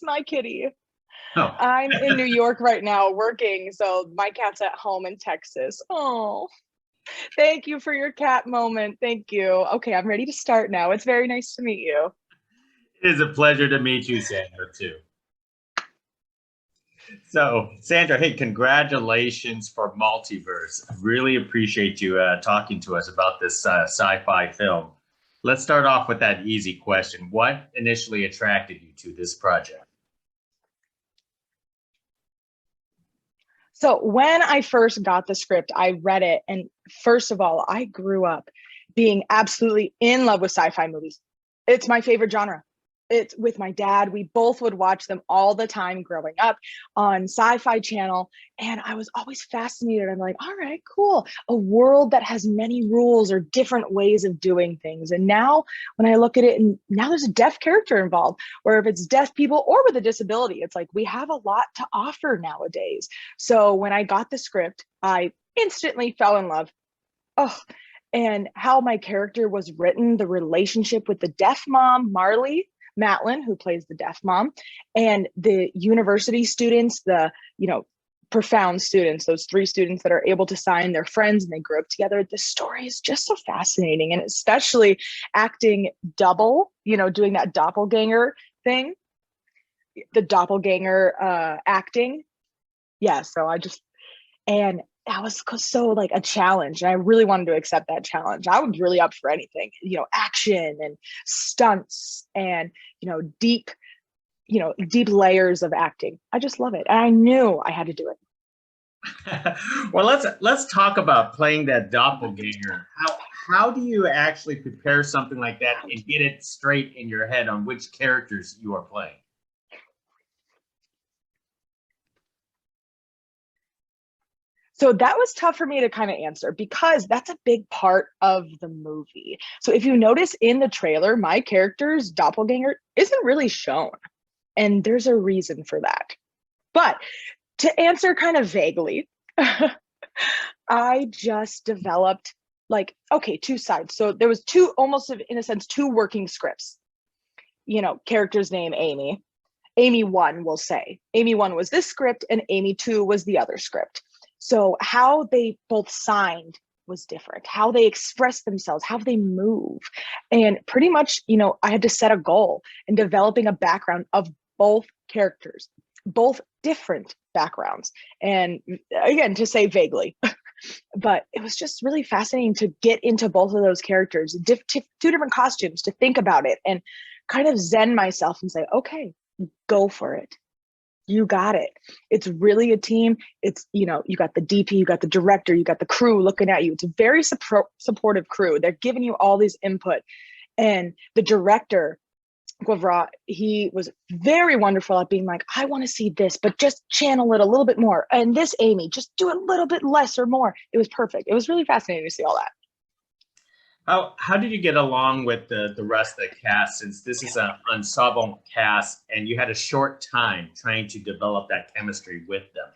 miss my kitty. Oh, I'm in New York right now working, so my cat's at home in Texas. Oh, thank you for your cat moment. Thank you. Okay, I'm ready to start now. It's very nice to meet you. it is a pleasure to meet you, Sandra, too. So, Sandra, hey, congratulations for Multiverse. I really appreciate you talking to us about this sci-fi film. Let's start off with that easy question. What initially attracted you to this project? So when I first got the script, I read it. And first of all, I grew up being absolutely in love with sci-fi movies. It's my favorite genre. It's with my dad. We both would watch them all the time growing up on Sci-Fi Channel. And I was always fascinated. I'm like, all right, cool. A world that has many rules or different ways of doing things. And now when I look at it, and now there's a deaf character involved, or if it's deaf people or with a disability, it's like we have a lot to offer nowadays. So when I got the script, I instantly fell in love. Oh, and how my character was written, the relationship with the deaf mom, Marlee Matlin, who plays the deaf mom, and the university students, the, profound students, those three students that are able to sign their friends and they grew up together. The story is just so fascinating. And especially acting double, doing that doppelganger thing, the doppelganger acting. Yeah. So and that was so like a challenge. And I really wanted to accept that challenge. I was really up for anything, action and stunts and, deep, deep layers of acting. I just love it. And I knew I had to do Well, let's talk about playing that doppelganger. How do you actually prepare something like that and get it straight in your head on which characters you are playing? So that was tough for me to kind of answer because that's a big part of the movie. So if you notice in the trailer, my character's doppelganger isn't really shown. And there's a reason for that. But to answer kind of vaguely, I just developed two sides. So there was two, almost in a sense, two working scripts. Character's name, Amy. Amy 1 will say. Amy 1 was this script and Amy 2 was the other script. So how they both signed was different, how they express themselves, how they move. And pretty much, I had to set a goal in developing a background of both characters, both different backgrounds. And again, to say vaguely, but it was just really fascinating to get into both of those characters, two different costumes, to think about it and kind of zen myself and say, okay, go for it. You got it. It's really a team. It's, you got the DP, you got the director, you got the crew looking at you. It's a very supportive crew. They're giving you all these input. And the director, Guevara, he was very wonderful at being like, I want to see this, but just channel it a little bit more. And this, Amy, just do a little bit less or more. It was perfect. It was really fascinating to see all that. How did you get along with the rest of the cast, since this is an ensemble cast and you had a short time trying to develop that chemistry with them?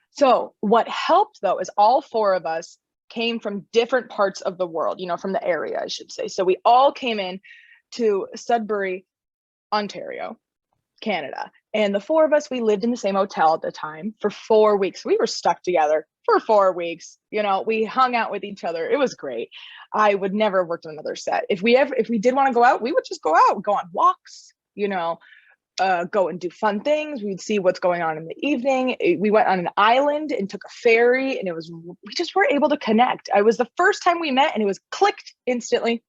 So what helped though is all four of us came from different parts of the world, from the area, I should say. So we all came in to Sudbury, Ontario, Canada. And the four of us, we lived in the same hotel at the time for 4 weeks. We were stuck together for 4 weeks. We hung out with each other. It was great. I would never have worked on another set. If we did want to go out, we would just go out, go on walks, go and do fun things. We'd see what's going on in the evening. We went on an island and took a ferry, and we just were able to connect. It was the first time we met and it was clicked instantly.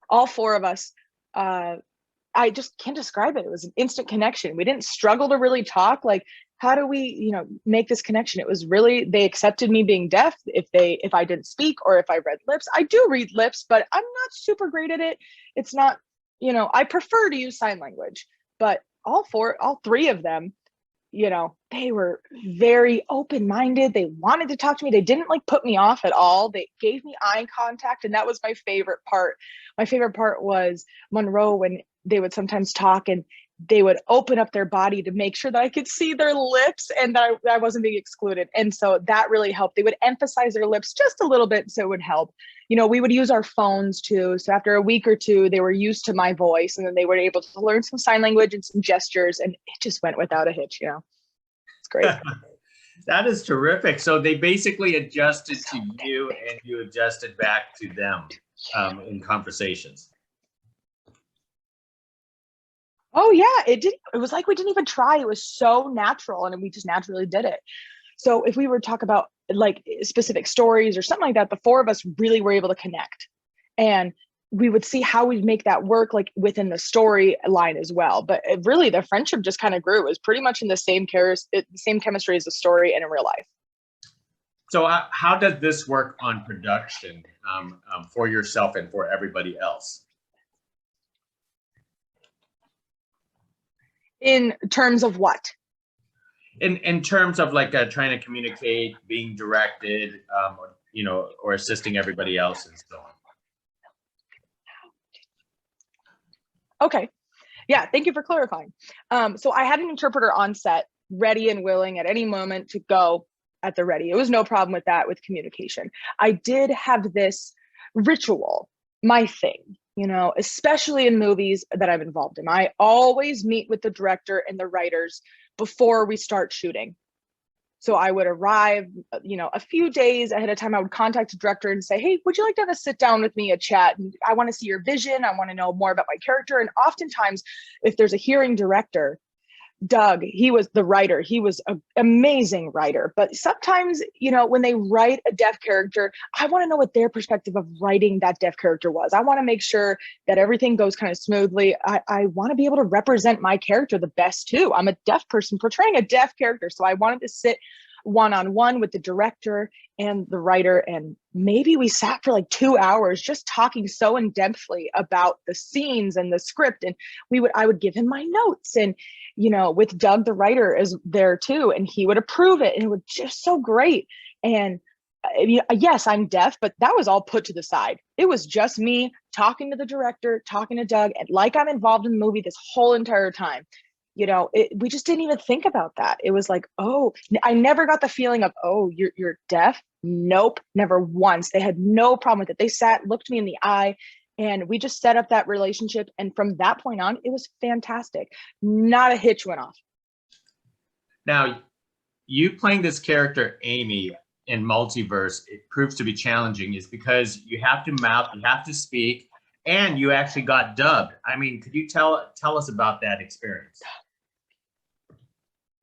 All four of us. I just can't describe it. It was an instant connection. We didn't struggle to really talk. Like, how do we, make this connection? It was really, they accepted me being deaf if I didn't speak or if I read lips. I do read lips, but I'm not super great at it. It's not, I prefer to use sign language, but all three of them, they were very open-minded. They wanted to talk to me. They didn't put me off at all. They gave me eye contact. And that was my favorite part. My favorite part was Monroe, when they would sometimes talk and they would open up their body to make sure that I could see their lips and that I wasn't being excluded. And so that really helped. They would emphasize their lips just a little bit, so it would help. We would use our phones too. So after a week or two, they were used to my voice, and then they were able to learn some sign language and some gestures, and it just went without a hitch. It's great. That is terrific. So they basically adjusted to you, and you adjusted back to them in conversations. Oh yeah, it was like we didn't even try. It was so natural, and we just naturally did it. So if we were to talk about like specific stories or something like that, the four of us really were able to connect, and we would see how we'd make that work like within the storyline as well. But really, the friendship just kind of grew. It was pretty much in the same chemistry as the story and in real life. So how does this work on production for yourself and for everybody else? In terms of what? In terms of like trying to communicate, being directed, or assisting everybody else and so on. Okay. Yeah, thank you for clarifying. So I had an interpreter on set, ready and willing at any moment to go at the ready. It was no problem with that, with communication. I did have this ritual, my thing, especially in movies that I'm involved in. I always meet with the director and the writers before we start shooting. So I would arrive, a few days ahead of time. I would contact the director and say, hey, would you like to have a sit down with me, a chat? And I want to see your vision. I want to know more about my character. And oftentimes, if there's a hearing director, Doug, he was the writer. He was an amazing writer. But sometimes, when they write a deaf character, I want to know what their perspective of writing that deaf character was. I want to make sure that everything goes kind of smoothly. I want to be able to represent my character the best too. I'm a deaf person portraying a deaf character. So I wanted to sit one-on-one with the director and the writer, and maybe we sat for like 2 hours just talking so in-depthly about the scenes and the script, and I would give him my notes, and with Doug the writer is there too, and he would approve it, and it was just so great. And yes, I'm deaf, but that was all put to the side. It was just me talking to the director, talking to Doug, and like I'm involved in the movie this whole entire time. We just didn't even think about that. It was like, oh, I never got the feeling of, oh, you're deaf. Nope, never once. They had no problem with it. They sat, looked me in the eye, and we just set up that relationship. And from that point on, it was fantastic. Not a hitch went off. Now, you playing this character, Amy, in Multiverse, it proves to be challenging is because you have to mouth, you have to speak, and you actually got dubbed. I mean, could you tell us about that experience?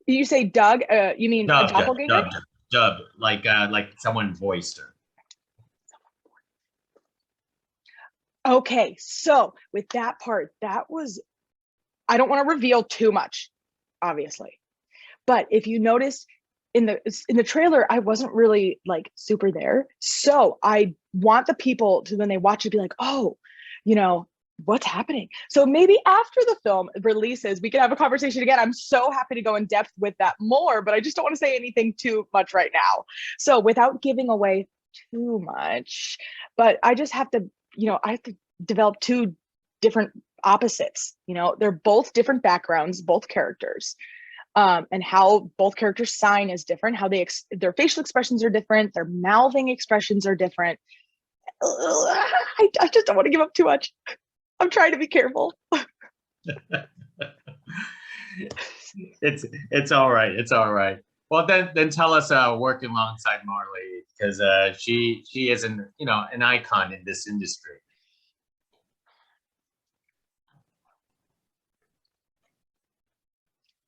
You say Doug? You mean dubbed, a doppelganger? Dubbed, like someone voiced her. Okay, so with that part, I don't want to reveal too much, obviously. But if you notice in the trailer, I wasn't really like super there. So I want the people to, when they watch it, be like, oh, what's happening? So maybe after the film releases, we can have a conversation again. I'm so happy to go in depth with that more, but I just don't want to say anything too much right now. So without giving away too much, but I just have to, I have to develop two different opposites. They're both different backgrounds, both characters. And how both characters sign is different, how their facial expressions are different, their mouthing expressions are different. I just don't want to give up too much. I'm trying to be careful. It's all right. It's all right. Well, then tell us working alongside Marlee, because she is an icon in this industry.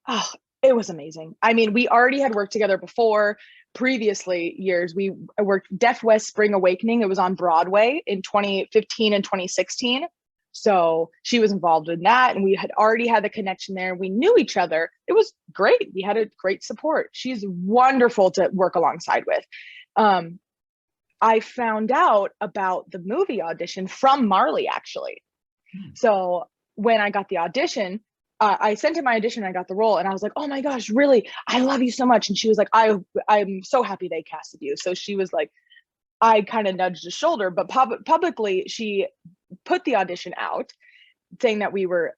Oh, it was amazing. I mean, we already had worked together before. Previously years, we worked Deaf West Spring Awakening. It was on Broadway in 2015 and 2016. So she was involved in that, and we had already had the connection there. We knew each other. It was great. We had a great support. She's wonderful to work alongside with. I found out about the movie audition from Marlee, actually. So when I got the audition, I sent in my audition, I got the role, and I was like, oh my gosh, really? I love you so much. And she was like, I'm so happy they casted you. So she was like, I kind of nudged the shoulder, but publicly she put the audition out saying that we were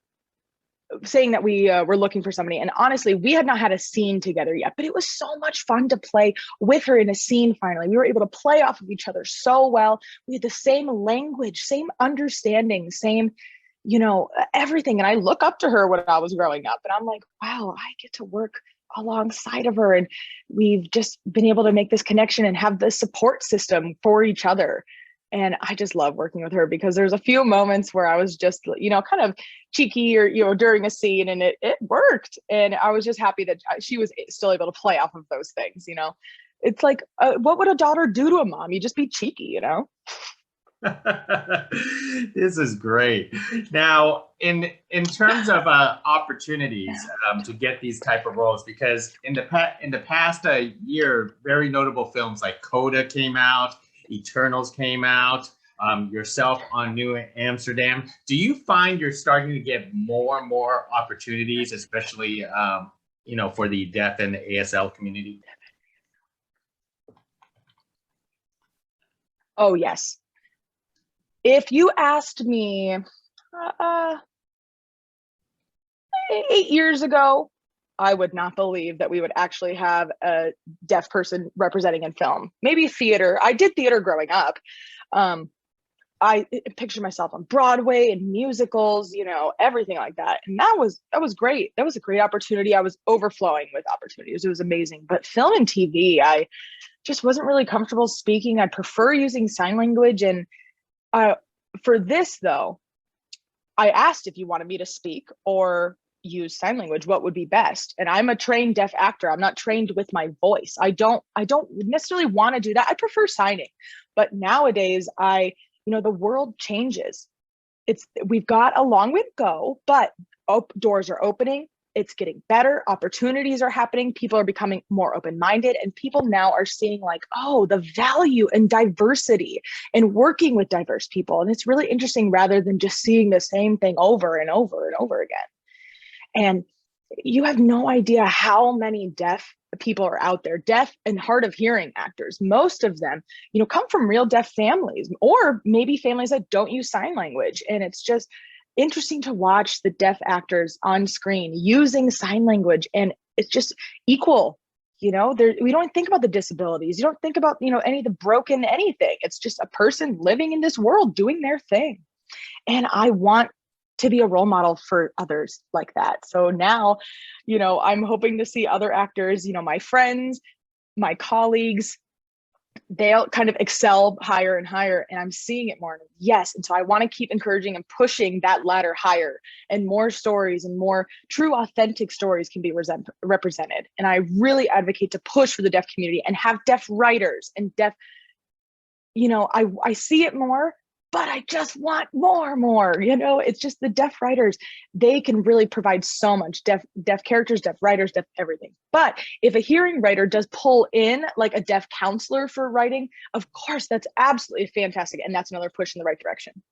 saying that we were looking for somebody. And honestly, we had not had a scene together yet, but it was so much fun to play with her in a scene. Finally, we were able to play off of each other so well. We had the same language, same understanding, same, everything. And I look up to her when I was growing up, and I'm like, wow, I get to work alongside of her. And we've just been able to make this connection and have the support system for each other. And I just love working with her, because there's a few moments where I was just, kind of cheeky, or, during a scene, and it worked. And I was just happy that she was still able to play off of those things. It's like, what would a daughter do to a mom? You just be cheeky. This is great. Now, in terms of opportunities to get these type of roles, because in the past year, very notable films like Coda came out, Eternals came out, yourself on New Amsterdam. Do you find you're starting to get more and more opportunities, especially for the deaf and the ASL community? Oh, yes. If you asked me 8 years ago, I would not believe that we would actually have a deaf person representing in film. Maybe theater. I did theater growing up. I pictured myself on Broadway and musicals, everything like that. And that was great. That was a great opportunity. I was overflowing with opportunities. It was amazing. But film and TV, I just wasn't really comfortable speaking. I prefer using sign language. And for this, though, I asked if you wanted me to speak or use sign language, what would be best. And I'm a trained deaf actor. I'm not trained with my voice. I don't necessarily want to do that. I prefer signing. But nowadays, the world changes. We've got a long way to go, but doors are opening. It's getting better. Opportunities are happening. People are becoming more open-minded, and people now are seeing like, oh, the value and diversity and working with diverse people. And it's really interesting, rather than just seeing the same thing over and over and over again. And you have no idea how many deaf people are out there, deaf and hard of hearing actors. Most of them, come from real deaf families, or maybe families that don't use sign language. And it's just interesting to watch the deaf actors on screen using sign language, and it's just equal. We don't think about the disabilities. You don't think about, any of the broken anything. It's just a person living in this world doing their thing. And I want to be a role model for others like that. So now, I'm hoping to see other actors, my friends, my colleagues, they'll kind of excel higher and higher, and I'm seeing it more. Yes. And so I want to keep encouraging and pushing that ladder higher, and more stories and more true, authentic stories can be represented. And I really advocate to push for the deaf community and have deaf writers and deaf, I see it more, but I just want more. It's just the deaf writers. They can really provide so much. Deaf characters, deaf writers, deaf everything. But if a hearing writer does pull in like a deaf counselor for writing, of course, that's absolutely fantastic. And that's another push in the right direction.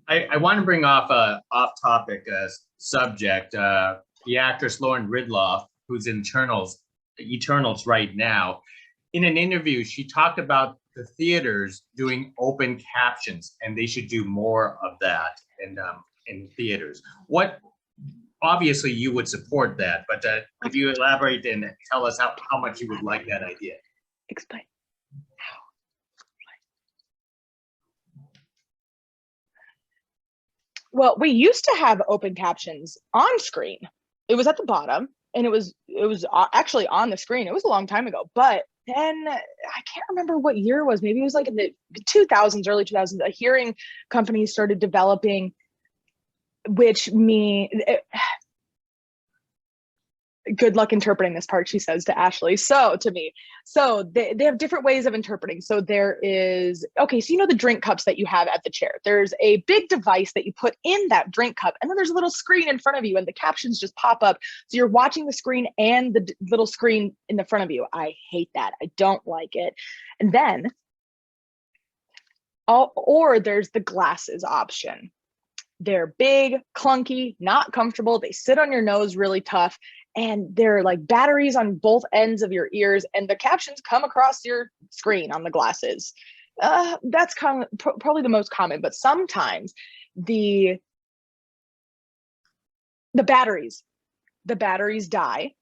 I want to bring off a off-topic subject. The actress Lauren Ridloff, who's in Eternals right now, in an interview, she talked about the theaters doing open captions, and they should do more of that in theaters. Obviously you would support that, but if you elaborate and tell us how much you would like that idea. Explain. Well, we used to have open captions on screen. It was at the bottom, and it was actually on the screen. It was a long time ago, but then I can't remember what year it was. Maybe it was like in the 2000s, early 2000s, a hearing company started developing, good luck interpreting this part, she says to Ashley. So to me, they have different ways of interpreting. So there is, okay, so the drink cups that you have at the chair. There's a big device that you put in that drink cup, and then there's a little screen in front of you, and the captions just pop up. So you're watching the screen and the little screen in the front of you. I hate that. I don't like it. And then, or there's the glasses option. They're big, clunky, not comfortable. They sit on your nose really tough. And they're like batteries on both ends of your ears, and the captions come across your screen on the glasses. That's probably the most common, but sometimes the the batteries. The batteries die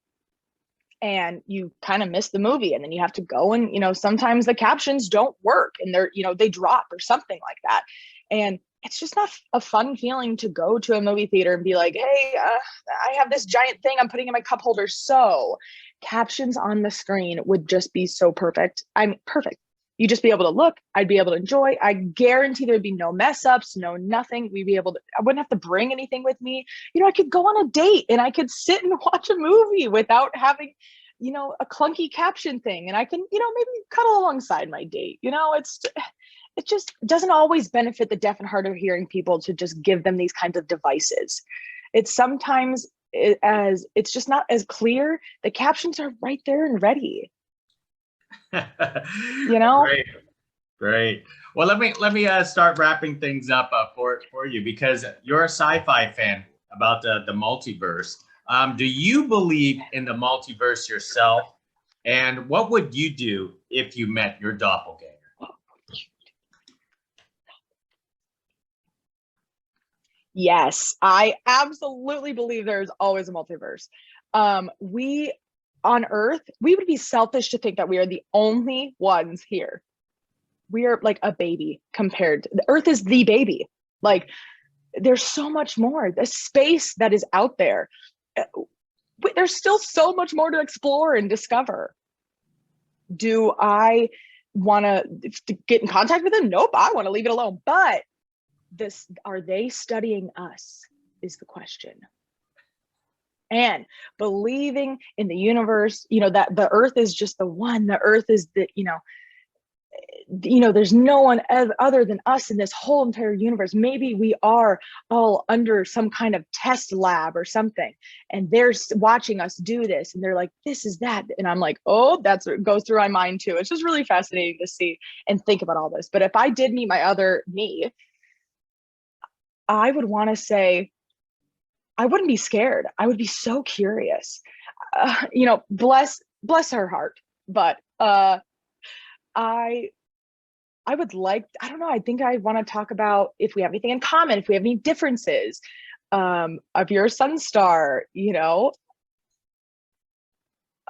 and you kind of miss the movie, and then you have to go and, sometimes the captions don't work and they're, they drop or something like that. And it's just not a fun feeling to go to a movie theater and be like, hey, I have this giant thing I'm putting in my cup holder. So captions on the screen would just be so perfect. I'm perfect. You just be able to look, I'd be able to enjoy. I guarantee there'd be no mess ups, no nothing. We'd be able to, I wouldn't have to bring anything with me. I could go on a date and I could sit and watch a movie without having, a clunky caption thing. And I can, maybe cuddle alongside my date. It just doesn't always benefit the deaf and hard of hearing people to just give them these kinds of devices. It's sometimes as it's just not as clear. The captions are right there and ready. Great. Well, let me start wrapping things up for you, because you're a sci-fi fan about the multiverse. Do you believe in the multiverse yourself? And what would you do if you met your doppelganger? Yes, I absolutely believe there's always a multiverse. We on Earth, we would be selfish to think that we are the only ones here. We are like a baby compared. The Earth is the baby. Like, there's so much more. The space that is out there. There's still so much more to explore and discover. Do I want to get in contact with them? Nope, I want to leave it alone. But are they studying us is the question. And believing in the universe, that the Earth is just the one. The Earth is the, there's no one other than us in this whole entire universe. Maybe we are all under some kind of test lab or something, and they're watching us do this, and they're like, this is that. And I'm like, oh, that's what goes through my mind too. It's just really fascinating to see and think about all this. But if I did meet my other me, I would want to say, I wouldn't be scared. I would be so curious. Bless her heart. But I would like, I don't know, I think I want to talk about if we have anything in common, if we have any differences, of your sun star,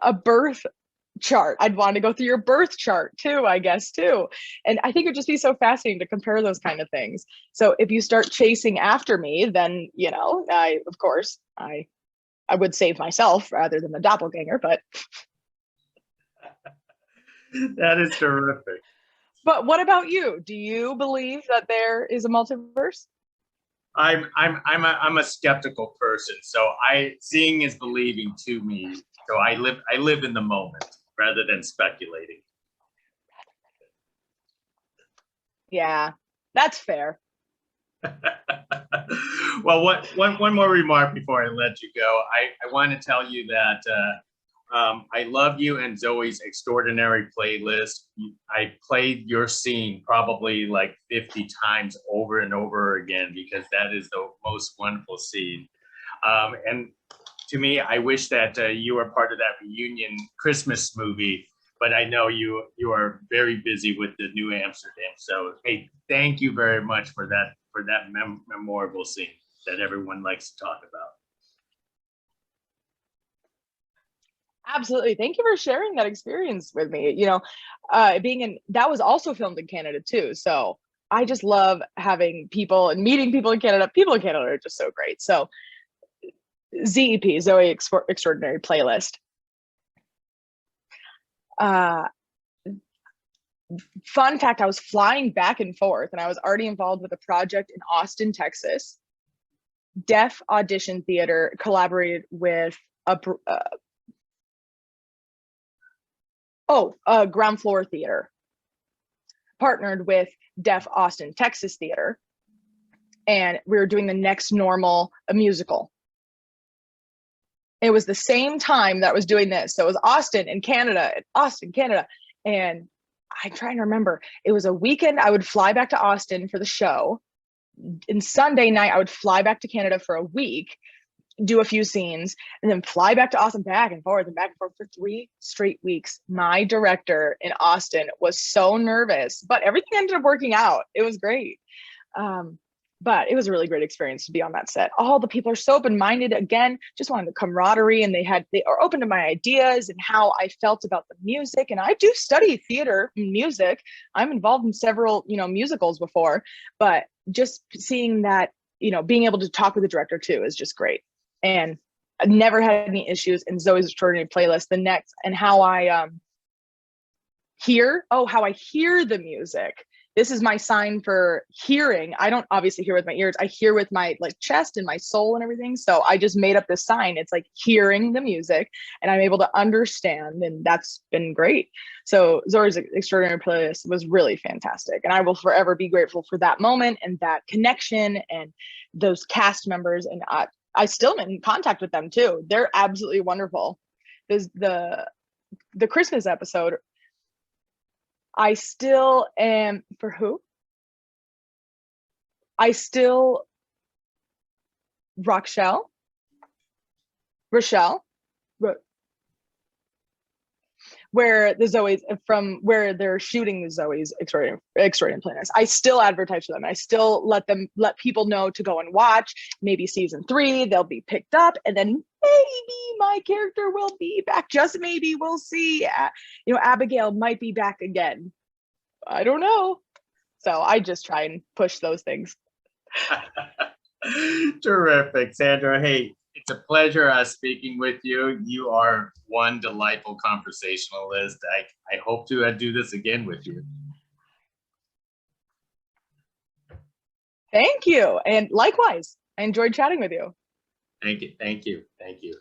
a birth chart. I'd want to go through your birth chart too, I guess too. And I think it'd just be so fascinating to compare those kind of things. So if you start chasing after me, then, of course, I would save myself rather than the doppelganger, but. That is terrific. But what about you? Do you believe that there is a multiverse? I'm a skeptical person, so seeing is believing to me. So I live in the moment rather than speculating. Yeah, that's fair. Well, one more remark before I let you go. I want to tell you that I love you and Zoe's extraordinary playlist. I played your scene probably like 50 times over and over again, because that is the most wonderful scene. And to me, I wish that you were part of that reunion Christmas movie, but I know you are very busy with the New Amsterdam. So, hey, thank you very much for that memorable scene that everyone likes to talk about. Absolutely. Thank you for sharing that experience with me. That was also filmed in Canada too. So I just love having people and meeting people in Canada. People in Canada are just so great. So ZEP, Zoe Extraordinary Playlist. Fun fact, I was flying back and forth and I was already involved with a project in Austin, Texas. Deaf Audition Theater collaborated with Ground Floor Theater, partnered with Deaf Austin, Texas Theater. And we were doing the Next Normal, a musical. It was the same time that I was doing this. So it was Austin, Canada. And I'm trying to remember, it was a weekend. I would fly back to Austin for the show. And Sunday night, I would fly back to Canada for a week, do a few scenes, and then fly back to Austin, back and forth for 3 straight weeks. My director in Austin was so nervous, but everything ended up working out. It was great. but it was a really great experience to be on that set. All the people are so open-minded. Again, just wanted the camaraderie, and they are open to my ideas and how I felt about the music. And I do study theater and music. I'm involved in several, musicals before, but just seeing that, being able to talk with the director too is just great. And I never had any issues in Zoe's Extraordinary Playlist. The next, and how I how I hear the music. This is my sign for hearing. I don't obviously hear with my ears. I hear with my chest and my soul and everything. So I just made up this sign. It's like hearing the music, and I'm able to understand, and that's been great. So Zoe's Extraordinary Playlist was really fantastic, and I will forever be grateful for that moment and that connection and those cast members. And I still am in contact with them too. They're absolutely wonderful. There's the Christmas episode. I still am for who? I still Rochelle, where the Zoe's from, where they're shooting the Zoe's Extraordinary Playlist. I still advertise to them. I still let people know to go and watch. Maybe season 3, they'll be picked up, and then maybe my character will be back. Just maybe, we'll see. Abigail might be back again. I don't know. So I just try and push those things. Terrific, Sandra. Hey, it's a pleasure speaking with you. You are one delightful conversationalist. I hope to do this again with you. Thank you. And likewise, I enjoyed chatting with you. Thank you. Thank you. Thank you.